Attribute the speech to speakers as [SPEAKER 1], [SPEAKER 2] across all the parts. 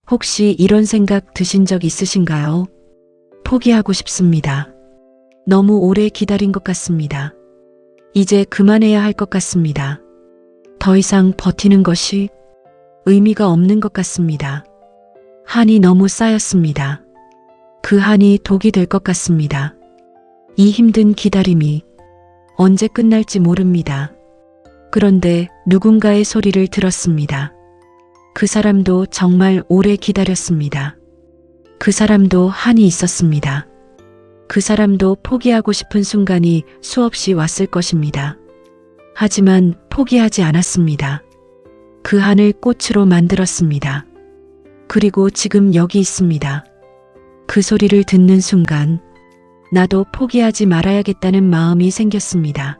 [SPEAKER 1] 혹시 이런 생각 드신 적 있으신가요? 포기하고 싶습니다. 너무 오래 기다린 것 같습니다. 이제 그만해야 할 것 같습니다. 더 이상 버티는 것이 의미가 없는 것 같습니다. 한이 너무 쌓였습니다. 그 한이 독이 될 것 같습니다. 이 힘든 기다림이 언제 끝날지 모릅니다. 그런데 누군가의 소리를 들었습니다. 그 사람도 정말 오래 기다렸습니다. 그 사람도 한이 있었습니다. 그 사람도 포기하고 싶은 순간이 수없이 왔을 것입니다. 하지만 포기하지 않았습니다. 그 한을 꽃으로 만들었습니다. 그리고 지금 여기 있습니다. 그 소리를 듣는 순간 나도 포기하지 말아야겠다는 마음이 생겼습니다.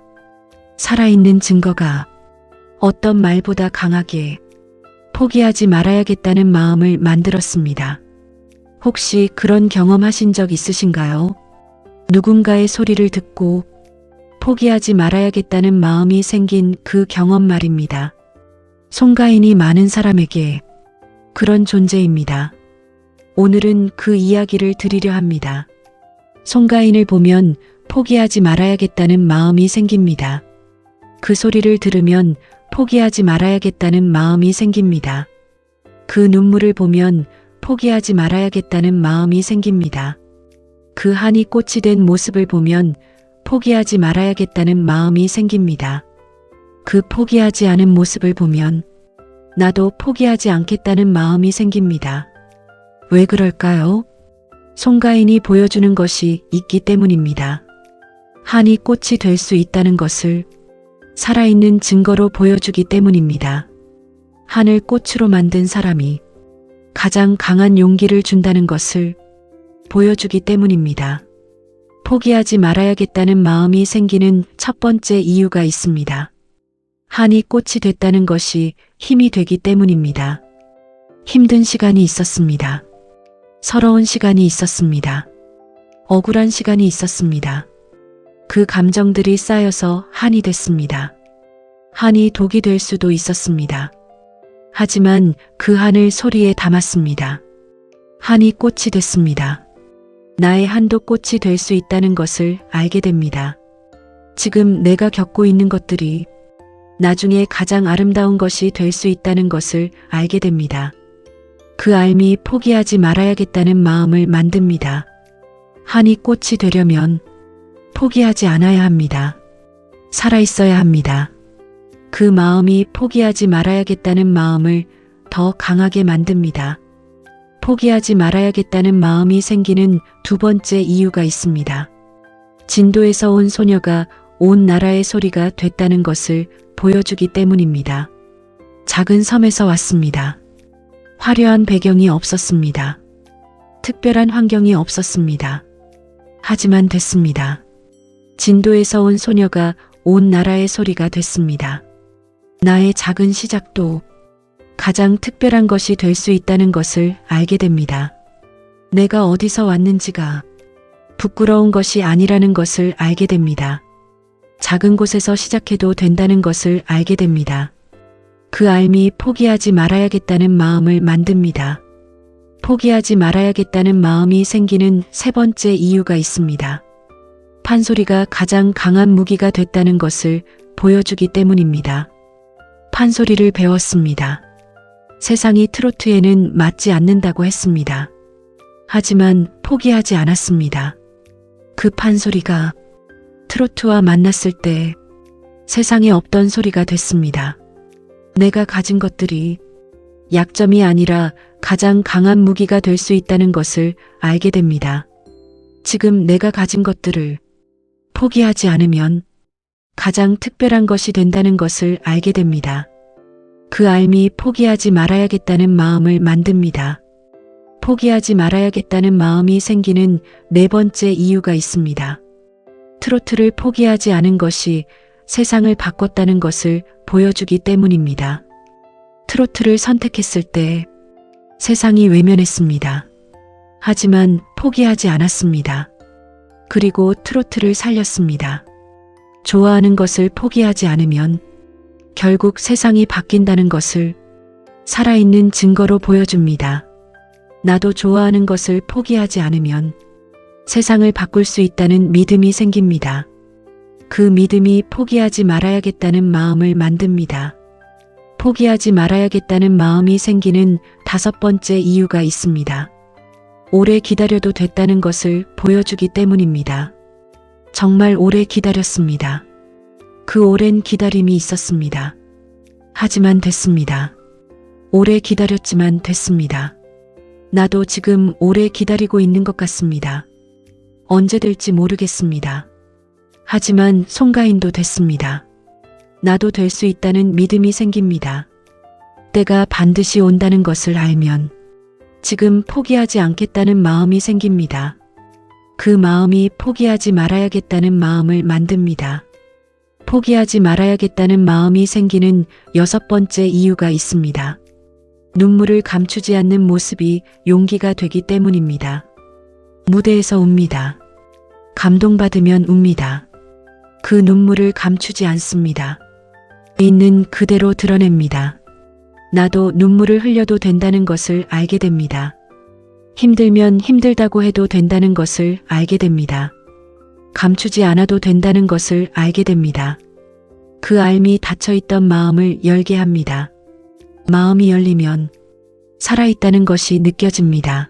[SPEAKER 1] 살아있는 증거가 어떤 말보다 강하게 포기하지 말아야겠다는 마음을 만들었습니다. 혹시 그런 경험하신 적 있으신가요? 누군가의 소리를 듣고 포기하지 말아야겠다는 마음이 생긴 그 경험 말입니다. 송가인이 많은 사람에게 그런 존재입니다. 오늘은 그 이야기를 드리려 합니다. 송가인을 보면 포기하지 말아야겠다는 마음이 생깁니다. 그 소리를 들으면 포기하지 말아야겠다는 마음이 생깁니다. 그 눈물을 보면 포기하지 말아야겠다는 마음이 생깁니다. 그 한이 꽃이 된 모습을 보면 포기하지 말아야겠다는 마음이 생깁니다. 그 포기하지 않은 모습을 보면 나도 포기하지 않겠다는 마음이 생깁니다. 왜 그럴까요? 송가인이 보여주는 것이 있기 때문입니다. 한이 꽃이 될 수 있다는 것을 살아있는 증거로 보여주기 때문입니다. 한을 꽃으로 만든 사람이 가장 강한 용기를 준다는 것을 보여주기 때문입니다. 포기하지 말아야겠다는 마음이 생기는 첫 번째 이유가 있습니다. 한이 꽃이 됐다는 것이 힘이 되기 때문입니다. 힘든 시간이 있었습니다. 서러운 시간이 있었습니다. 억울한 시간이 있었습니다. 그 감정들이 쌓여서 한이 됐습니다. 한이 독이 될 수도 있었습니다. 하지만 그 한을 소리에 담았습니다. 한이 꽃이 됐습니다. 나의 한도 꽃이 될 수 있다는 것을 알게 됩니다. 지금 내가 겪고 있는 것들이 나중에 가장 아름다운 것이 될 수 있다는 것을 알게 됩니다. 그 알미 포기하지 말아야겠다는 마음을 만듭니다. 한이 꽃이 되려면 포기하지 않아야 합니다. 살아있어야 합니다. 그 마음이 포기하지 말아야겠다는 마음을 더 강하게 만듭니다. 포기하지 말아야겠다는 마음이 생기는 두 번째 이유가 있습니다. 진도에서 온 소녀가 온 나라의 소리가 됐다는 것을 보여주기 때문입니다. 작은 섬에서 왔습니다. 화려한 배경이 없었습니다. 특별한 환경이 없었습니다. 하지만 됐습니다. 진도에서 온 소녀가 온 나라의 소리가 됐습니다. 나의 작은 시작도 가장 특별한 것이 될 수 있다는 것을 알게 됩니다. 내가 어디서 왔는지가 부끄러운 것이 아니라는 것을 알게 됩니다. 작은 곳에서 시작해도 된다는 것을 알게 됩니다. 그 알미 포기하지 말아야겠다는 마음을 만듭니다. 포기하지 말아야겠다는 마음이 생기는 세 번째 이유가 있습니다. 판소리가 가장 강한 무기가 됐다는 것을 보여주기 때문입니다. 판소리를 배웠습니다. 세상이 트로트에는 맞지 않는다고 했습니다. 하지만 포기하지 않았습니다. 그 판소리가 트로트와 만났을 때 세상에 없던 소리가 됐습니다. 내가 가진 것들이 약점이 아니라 가장 강한 무기가 될 수 있다는 것을 알게 됩니다. 지금 내가 가진 것들을 포기하지 않으면 가장 특별한 것이 된다는 것을 알게 됩니다. 그 알미 포기하지 말아야겠다는 마음을 만듭니다. 포기하지 말아야겠다는 마음이 생기는 네 번째 이유가 있습니다. 트로트를 포기하지 않은 것이 세상을 바꿨다는 것을 보여주기 때문입니다. 트로트를 선택했을 때 세상이 외면했습니다. 하지만 포기하지 않았습니다. 그리고 트로트를 살렸습니다. 좋아하는 것을 포기하지 않으면 결국 세상이 바뀐다는 것을 살아있는 증거로 보여줍니다. 나도 좋아하는 것을 포기하지 않으면 세상을 바꿀 수 있다는 믿음이 생깁니다. 그 믿음이 포기하지 말아야겠다는 마음을 만듭니다. 포기하지 말아야겠다는 마음이 생기는 5번째 이유가 있습니다. 오래 기다려도 됐다는 것을 보여주기 때문입니다. 정말 오래 기다렸습니다. 그 오랜 기다림이 있었습니다. 하지만 됐습니다. 오래 기다렸지만 됐습니다. 나도 지금 오래 기다리고 있는 것 같습니다. 언제 될지 모르겠습니다. 하지만 송가인도 됐습니다. 나도 될 수 있다는 믿음이 생깁니다. 때가 반드시 온다는 것을 알면 지금 포기하지 않겠다는 마음이 생깁니다. 그 마음이 포기하지 말아야겠다는 마음을 만듭니다. 포기하지 말아야겠다는 마음이 생기는 6번째 이유가 있습니다. 눈물을 감추지 않는 모습이 용기가 되기 때문입니다. 무대에서 웁니다. 감동받으면 웁니다. 그 눈물을 감추지 않습니다. 있는 그대로 드러냅니다. 나도 눈물을 흘려도 된다는 것을 알게 됩니다. 힘들면 힘들다고 해도 된다는 것을 알게 됩니다. 감추지 않아도 된다는 것을 알게 됩니다. 그 알미 닫혀있던 마음을 열게 합니다. 마음이 열리면 살아있다는 것이 느껴집니다.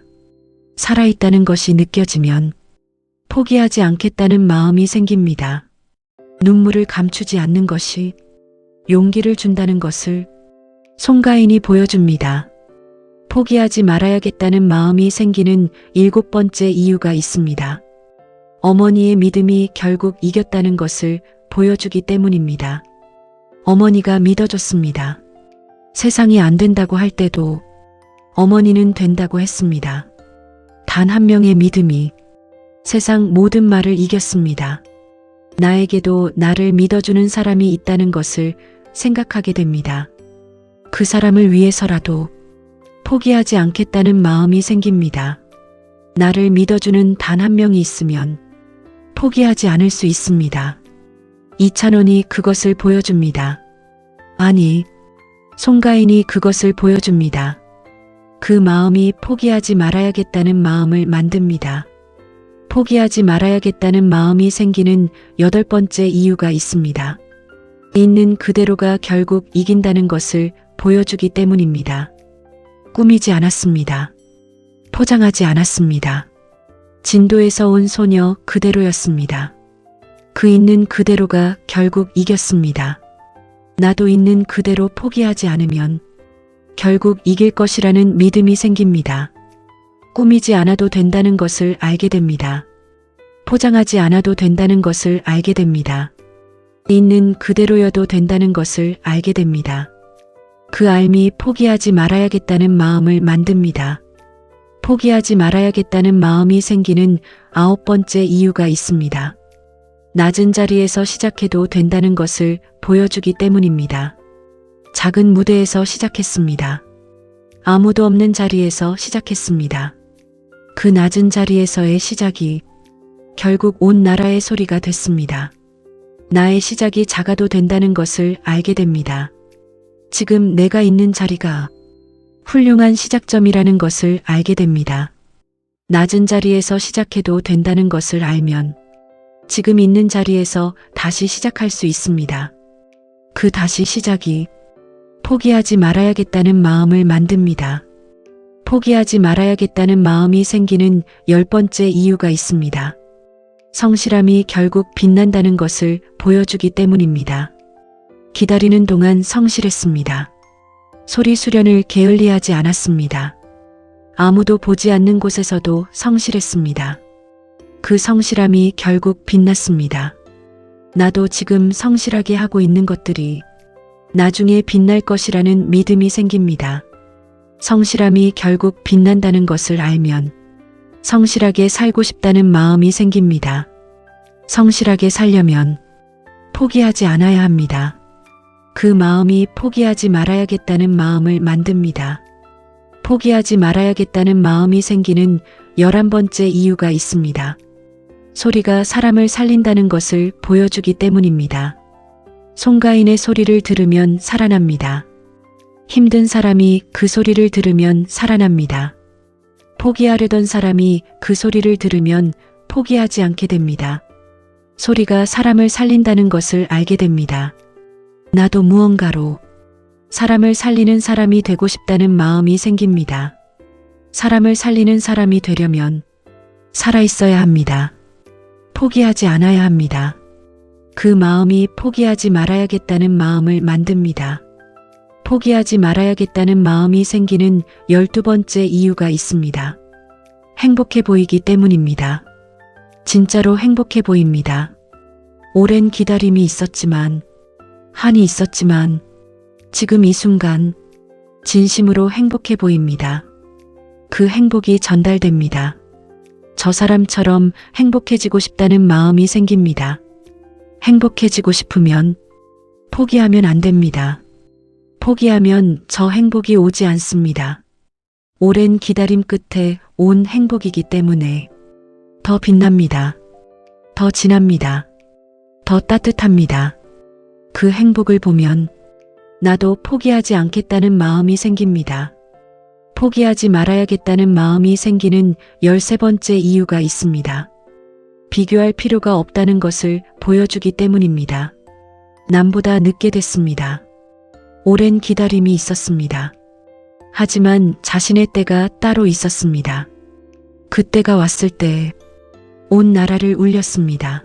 [SPEAKER 1] 살아있다는 것이 느껴지면 포기하지 않겠다는 마음이 생깁니다. 눈물을 감추지 않는 것이 용기를 준다는 것을 송가인이 보여줍니다. 포기하지 말아야겠다는 마음이 생기는 7번째 이유가 있습니다. 어머니의 믿음이 결국 이겼다는 것을 보여주기 때문입니다. 어머니가 믿어줬습니다. 세상이 안 된다고 할 때도 어머니는 된다고 했습니다. 단 한 명의 믿음이 세상 모든 말을 이겼습니다. 나에게도 나를 믿어주는 사람이 있다는 것을 생각하게 됩니다. 그 사람을 위해서라도 포기하지 않겠다는 마음이 생깁니다. 나를 믿어주는 단 한 명이 있으면 포기하지 않을 수 있습니다. 이찬원이 그것을 보여줍니다. 아니, 송가인이 그것을 보여줍니다. 그 마음이 포기하지 말아야겠다는 마음을 만듭니다. 포기하지 말아야겠다는 마음이 생기는 8번째 이유가 있습니다. 있는 그대로가 결국 이긴다는 것을 보여주기 때문입니다. 꾸미지 않았습니다. 포장하지 않았습니다. 진도에서 온 소녀 그대로였습니다. 그 있는 그대로가 결국 이겼습니다. 나도 있는 그대로 포기하지 않으면 결국 이길 것이라는 믿음이 생깁니다. 꾸미지 않아도 된다는 것을 알게 됩니다. 포장하지 않아도 된다는 것을 알게 됩니다. 있는 그대로여도 된다는 것을 알게 됩니다. 그 알미 포기하지 말아야겠다는 마음을 만듭니다. 포기하지 말아야겠다는 마음이 생기는 9번째 이유가 있습니다. 낮은 자리에서 시작해도 된다는 것을 보여주기 때문입니다. 작은 무대에서 시작했습니다. 아무도 없는 자리에서 시작했습니다. 그 낮은 자리에서의 시작이 결국 온 나라의 소리가 됐습니다. 나의 시작이 작아도 된다는 것을 알게 됩니다. 지금 내가 있는 자리가 훌륭한 시작점이라는 것을 알게 됩니다. 낮은 자리에서 시작해도 된다는 것을 알면 지금 있는 자리에서 다시 시작할 수 있습니다. 그 다시 시작이 포기하지 말아야겠다는 마음을 만듭니다. 포기하지 말아야겠다는 마음이 생기는 10번째 이유가 있습니다. 성실함이 결국 빛난다는 것을 보여주기 때문입니다. 기다리는 동안 성실했습니다. 소리 수련을 게을리하지 않았습니다. 아무도 보지 않는 곳에서도 성실했습니다. 그 성실함이 결국 빛났습니다. 나도 지금 성실하게 하고 있는 것들이 나중에 빛날 것이라는 믿음이 생깁니다. 성실함이 결국 빛난다는 것을 알면 성실하게 살고 싶다는 마음이 생깁니다. 성실하게 살려면 포기하지 않아야 합니다. 그 마음이 포기하지 말아야겠다는 마음을 만듭니다. 포기하지 말아야겠다는 마음이 생기는 11번째 이유가 있습니다. 소리가 사람을 살린다는 것을 보여주기 때문입니다. 송가인의 소리를 들으면 살아납니다. 힘든 사람이 그 소리를 들으면 살아납니다. 포기하려던 사람이 그 소리를 들으면 포기하지 않게 됩니다. 소리가 사람을 살린다는 것을 알게 됩니다. 나도 무언가로 사람을 살리는 사람이 되고 싶다는 마음이 생깁니다. 사람을 살리는 사람이 되려면 살아있어야 합니다. 포기하지 않아야 합니다. 그 마음이 포기하지 말아야겠다는 마음을 만듭니다. 포기하지 말아야겠다는 마음이 생기는 12번째 이유가 있습니다. 행복해 보이기 때문입니다. 진짜로 행복해 보입니다. 오랜 기다림이 있었지만, 한이 있었지만, 지금 이 순간 진심으로 행복해 보입니다. 그 행복이 전달됩니다. 저 사람처럼 행복해지고 싶다는 마음이 생깁니다. 행복해지고 싶으면 포기하면 안 됩니다. 포기하면 저 행복이 오지 않습니다. 오랜 기다림 끝에 온 행복이기 때문에 더 빛납니다. 더 진합니다. 더 따뜻합니다. 그 행복을 보면 나도 포기하지 않겠다는 마음이 생깁니다. 포기하지 말아야겠다는 마음이 생기는 13번째 이유가 있습니다. 비교할 필요가 없다는 것을 보여주기 때문입니다. 남보다 늦게 됐습니다. 오랜 기다림이 있었습니다. 하지만 자신의 때가 따로 있었습니다. 그 때가 왔을 때 온 나라를 울렸습니다.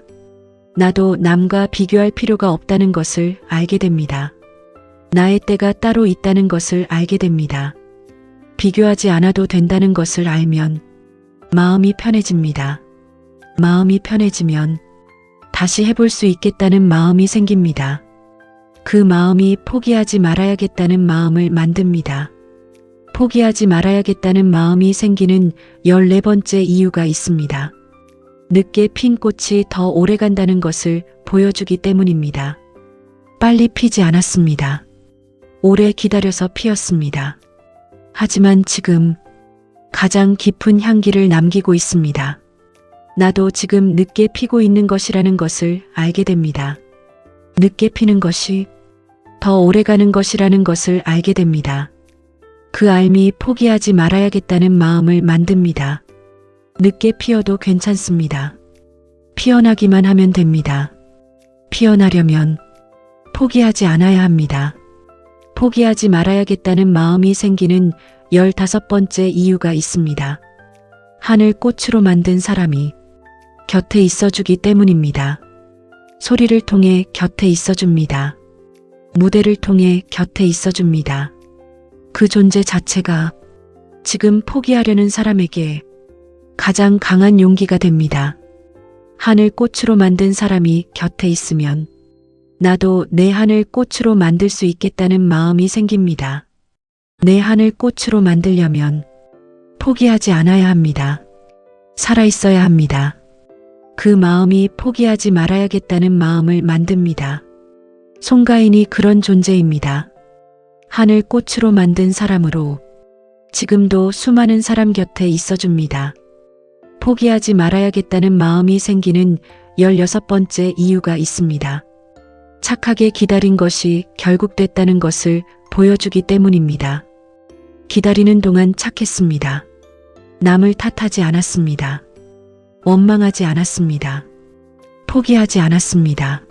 [SPEAKER 1] 나도 남과 비교할 필요가 없다는 것을 알게 됩니다. 나의 때가 따로 있다는 것을 알게 됩니다. 비교하지 않아도 된다는 것을 알면 마음이 편해집니다. 마음이 편해지면 다시 해볼 수 있겠다는 마음이 생깁니다. 그 마음이 포기하지 말아야겠다는 마음을 만듭니다. 포기하지 말아야겠다는 마음이 생기는 14번째 이유가 있습니다. 늦게 핀 꽃이 더 오래 간다는 것을 보여주기 때문입니다. 빨리 피지 않았습니다. 오래 기다려서 피었습니다. 하지만 지금 가장 깊은 향기를 남기고 있습니다. 나도 지금 늦게 피고 있는 것이라는 것을 알게 됩니다. 늦게 피는 것이 더 오래 가는 것이라는 것을 알게 됩니다. 그 알미 포기하지 말아야겠다는 마음을 만듭니다. 늦게 피어도 괜찮습니다. 피어나기만 하면 됩니다. 피어나려면 포기하지 않아야 합니다. 포기하지 말아야겠다는 마음이 생기는 15번째 이유가 있습니다. 하늘 꽃으로 만든 사람이 곁에 있어주기 때문입니다. 소리를 통해 곁에 있어줍니다. 무대를 통해 곁에 있어줍니다. 그 존재 자체가 지금 포기하려는 사람에게 가장 강한 용기가 됩니다. 하늘 꽃으로 만든 사람이 곁에 있으면 나도 내 하늘 꽃으로 만들 수 있겠다는 마음이 생깁니다. 내 하늘 꽃으로 만들려면 포기하지 않아야 합니다. 살아있어야 합니다. 그 마음이 포기하지 말아야겠다는 마음을 만듭니다. 송가인이 그런 존재입니다. 하늘 꽃으로 만든 사람으로 지금도 수많은 사람 곁에 있어줍니다. 포기하지 말아야겠다는 마음이 생기는 16번째 이유가 있습니다. 착하게 기다린 것이 결국 됐다는 것을 보여주기 때문입니다. 기다리는 동안 착했습니다. 남을 탓하지 않았습니다. 원망하지 않았습니다. 포기하지 않았습니다.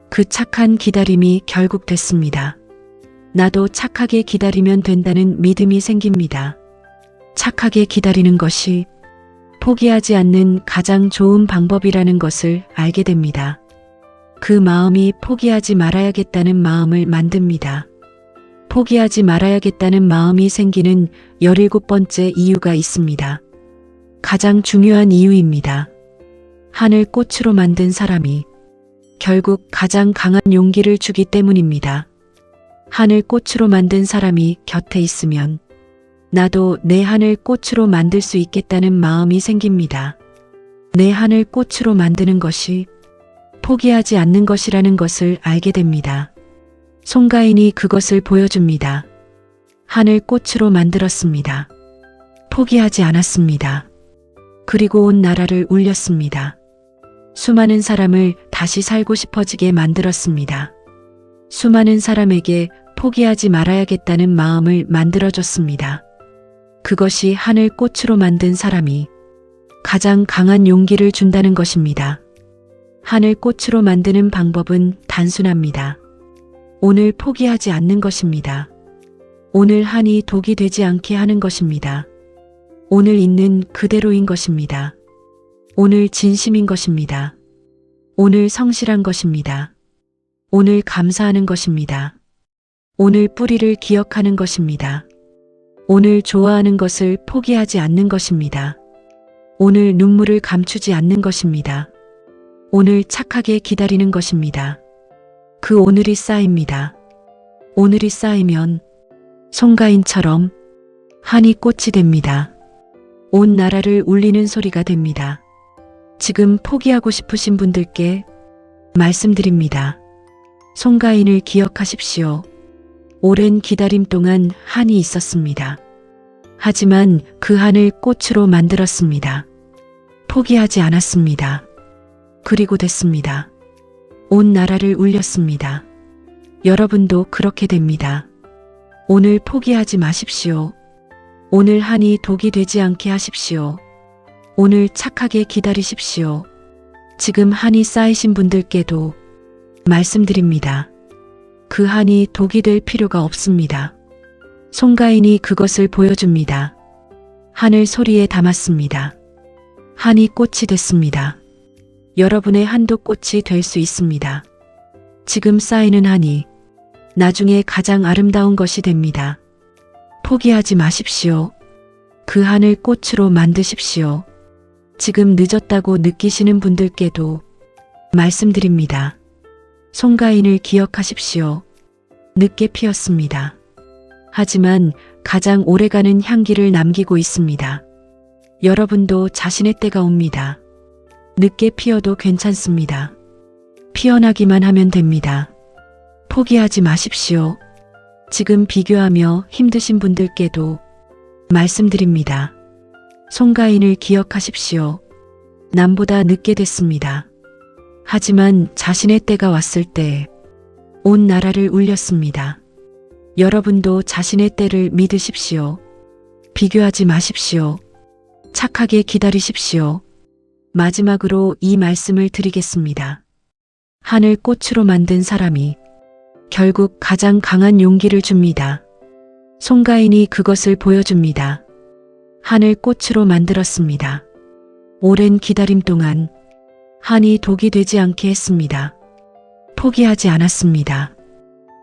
[SPEAKER 1] 그 착한 기다림이 결국 됐습니다. 나도 착하게 기다리면 된다는 믿음이 생깁니다. 착하게 기다리는 것이 포기하지 않는 가장 좋은 방법이라는 것을 알게 됩니다. 그 마음이 포기하지 말아야겠다는 마음을 만듭니다. 포기하지 말아야겠다는 마음이 생기는 17번째 이유가 있습니다. 가장 중요한 이유입니다. 하늘 꽃으로 만든 사람이 결국 가장 강한 용기를 주기 때문입니다. 하늘 꽃으로 만든 사람이 곁에 있으면 나도 내 하늘 꽃으로 만들 수 있겠다는 마음이 생깁니다. 내 하늘 꽃으로 만드는 것이 포기하지 않는 것이라는 것을 알게 됩니다. 송가인이 그것을 보여줍니다. 하늘 꽃으로 만들었습니다. 포기하지 않았습니다. 그리고 온 나라를 울렸습니다. 수많은 사람을 다시 살고 싶어지게 만들었습니다. 수많은 사람에게 포기하지 말아야겠다는 마음을 만들어줬습니다. 그것이 하늘꽃으로 만든 사람이 가장 강한 용기를 준다는 것입니다. 하늘꽃으로 만드는 방법은 단순합니다. 오늘 포기하지 않는 것입니다. 오늘 한이 독이 되지 않게 하는 것입니다. 오늘 있는 그대로인 것입니다. 오늘 진심인 것입니다. 오늘 성실한 것입니다. 오늘 감사하는 것입니다. 오늘 뿌리를 기억하는 것입니다. 오늘 좋아하는 것을 포기하지 않는 것입니다. 오늘 눈물을 감추지 않는 것입니다. 오늘 착하게 기다리는 것입니다. 그 오늘이 쌓입니다. 오늘이 쌓이면 송가인처럼 한이 꽃이 됩니다. 온 나라를 울리는 소리가 됩니다. 지금 포기하고 싶으신 분들께 말씀드립니다. 송가인을 기억하십시오. 오랜 기다림 동안 한이 있었습니다. 하지만 그 한을 꽃으로 만들었습니다. 포기하지 않았습니다. 그리고 됐습니다. 온 나라를 울렸습니다. 여러분도 그렇게 됩니다. 오늘 포기하지 마십시오. 오늘 한이 독이 되지 않게 하십시오. 오늘 착하게 기다리십시오. 지금 한이 쌓이신 분들께도 말씀드립니다. 그 한이 독이 될 필요가 없습니다. 송가인이 그것을 보여줍니다. 하늘 소리에 담았습니다. 한이 꽃이 됐습니다. 여러분의 한도 꽃이 될 수 있습니다. 지금 쌓이는 한이 나중에 가장 아름다운 것이 됩니다. 포기하지 마십시오. 그 한을 꽃으로 만드십시오. 지금 늦었다고 느끼시는 분들께도 말씀드립니다. 송가인을 기억하십시오. 늦게 피었습니다. 하지만 가장 오래가는 향기를 남기고 있습니다. 여러분도 자신의 때가 옵니다. 늦게 피어도 괜찮습니다. 피어나기만 하면 됩니다. 포기하지 마십시오. 지금 비교하며 힘드신 분들께도 말씀드립니다. 송가인을 기억하십시오. 남보다 늦게 됐습니다. 하지만 자신의 때가 왔을 때 온 나라를 울렸습니다. 여러분도 자신의 때를 믿으십시오. 비교하지 마십시오. 착하게 기다리십시오. 마지막으로 이 말씀을 드리겠습니다. 하늘 꽃으로 만든 사람이 결국 가장 강한 용기를 줍니다. 송가인이 그것을 보여줍니다. 한을 꽃으로 만들었습니다. 오랜 기다림 동안 한이 독이 되지 않게 했습니다. 포기하지 않았습니다.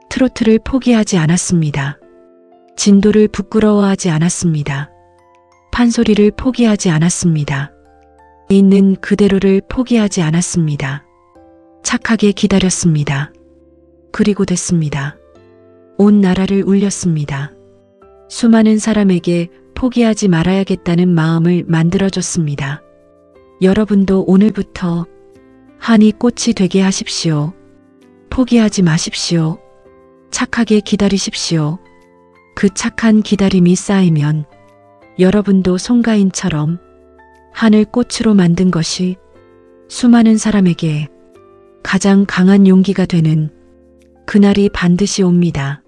[SPEAKER 1] 트로트를 포기하지 않았습니다. 진도를 부끄러워하지 않았습니다. 판소리를 포기하지 않았습니다. 있는 그대로를 포기하지 않았습니다. 착하게 기다렸습니다. 그리고 됐습니다. 온 나라를 울렸습니다. 수많은 사람에게 포기하지 말아야겠다는 마음을 만들어줬습니다. 여러분도 오늘부터 한이 꽃이 되게 하십시오. 포기하지 마십시오. 착하게 기다리십시오. 그 착한 기다림이 쌓이면 여러분도 송가인처럼 하늘 꽃으로 만든 것이 수많은 사람에게 가장 강한 용기가 되는 그날이 반드시 옵니다.